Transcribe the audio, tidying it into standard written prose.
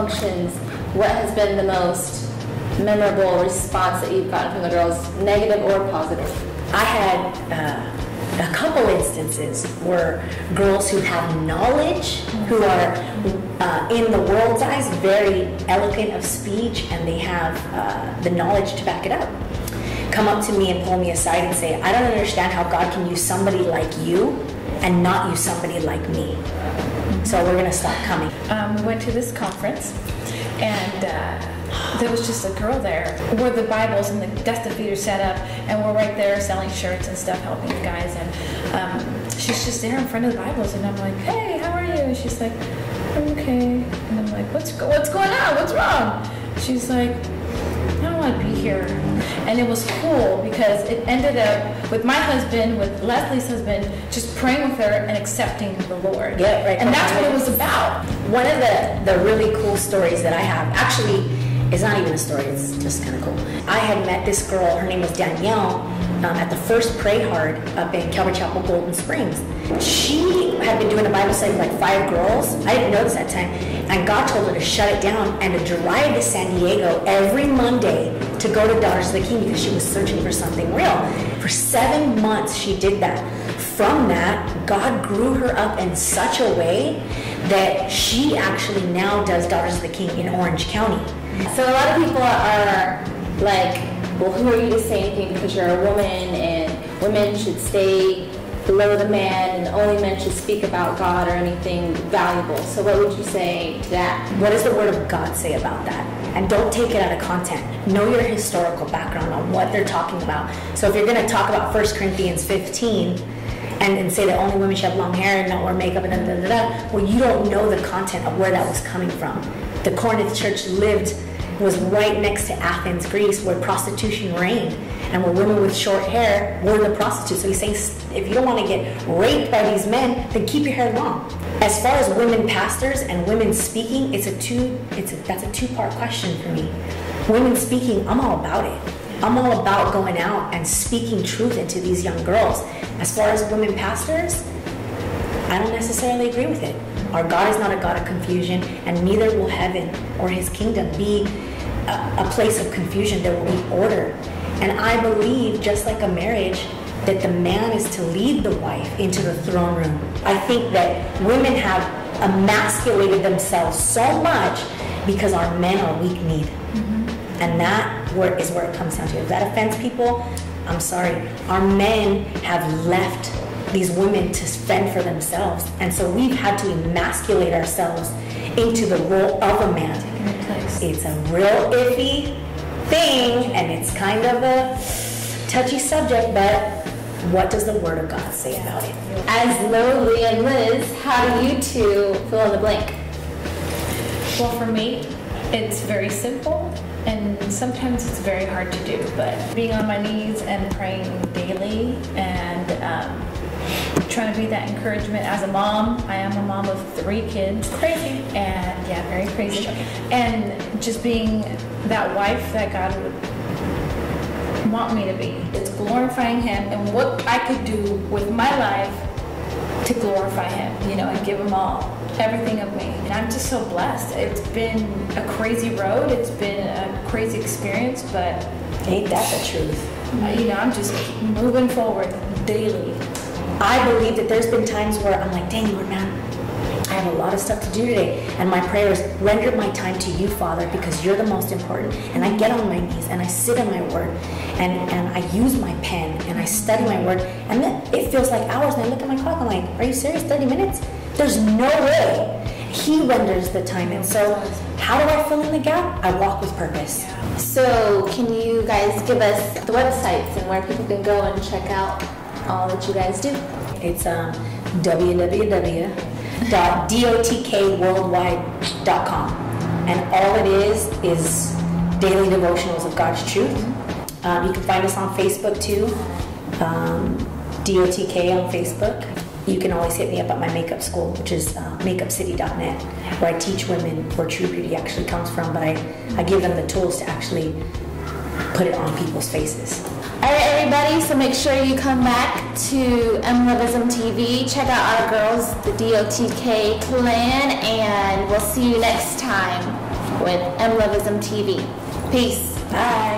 functions, what has been the most memorable response that you've gotten from the girls, negative or positive? I had a couple instances where girls who have knowledge, who are in the world's eyes very eloquent of speech, and they have the knowledge to back it up, come up to me and pull me aside and say, I don't understand how God can use somebody like you and not use somebody like me. So we're going to stop coming. We went to this conference, and there was just a girl there where the Bibles and that's the feeder set up, and we're right there selling shirts and stuff, helping the guys, and she's just there in front of the Bibles, and I'm like, hey, how are you? And she's like, I'm okay. And I'm like, what's going on? What's wrong? She's like, I don't want to be here. And it was cool because it ended up with my husband, with Leslie's husband, just praying with her and accepting the Lord. Yeah, right. And that's what it was about. One of the really cool stories that I have, actually, it's not even a story, it's just kind of cool. I had met this girl, her name was Danielle, at the first Pray Hard up in Calvary Chapel, Golden Springs. She had been doing a Bible study with like 5 girls. I didn't know this at the time. And God told her to shut it down and to drive to San Diego every Monday to go to Daughters of the King because she was searching for something real. For 7 months she did that. From that, God grew her up in such a way that she actually now does Daughters of the King in Orange County. So a lot of people are like, well, who are you to say anything because you're a woman and women should stay below the man and only men should speak about God or anything valuable. So what would you say to that? What does the Word of God say about that? And don't take it out of content. Know your historical background on what they're talking about. So if you're going to talk about 1 Corinthians 15 and say that only women should have long hair and not wear makeup and well, you don't know the content of where that was coming from. The Corinth church was right next to Athens, Greece, where prostitution reigned, and where women with short hair were the prostitutes. So he's saying, if you don't want to get raped by these men, then keep your hair long. As far as women pastors and women speaking, that's a two-part question for me. Women speaking, I'm all about it. I'm all about going out and speaking truth into these young girls. As far as women pastors, I don't necessarily agree with it. Our God is not a God of confusion, and neither will heaven or his kingdom be a place of confusion. There will be order. And I believe, just like a marriage, that the man is to lead the wife into the throne room. I think that women have emasculated themselves so much because our men are weak-kneed. And that is where it comes down to. If that offends people, I'm sorry. Our men have left these women to fend for themselves. And so we've had to emasculate ourselves into the role of a man. It's a real iffy thing, and it's kind of a touchy subject, but what does the Word of God say about it? As Lowly and Liz, how do you two fill in the blank? Well, for me, it's very simple, and sometimes it's very hard to do, but being on my knees and praying daily and trying to be that encouragement as a mom. I am a mom of 3 kids. Crazy. And yeah, very crazy. And just being that wife that God would want me to be. It's glorifying him and what I could do with my life to glorify him, and give him everything of me. And I'm just so blessed. It's been a crazy road. It's been a crazy experience, but ain't that the truth? I'm just moving forward daily. I believe that there's been times where I'm like, dang, Lord, man, I have a lot of stuff to do today. And my prayer is, render my time to you, Father, because you're the most important. And I get on my knees and I sit in my word and I use my pen and I study my word. And then it feels like hours and I look at my clock, I'm like, are you serious, 30 minutes? There's no way. He renders the time. And so how do I fill in the gap? I walk with purpose. So can you guys give us the websites and where people can go and check out all that you guys do? It's www.dotkworldwide.com, and all it is daily devotionals of God's truth. You can find us on Facebook too, DOTK on Facebook. You can always hit me up at my makeup school, which is makeupcity.net, where I teach women where true beauty actually comes from, but I give them the tools to actually put it on people's faces. All right, everybody, so make sure you come back to MLoveizm TV. Check out our girls, the DOTK clan, and we'll see you next time. with MLoveizm TV. Peace. Bye.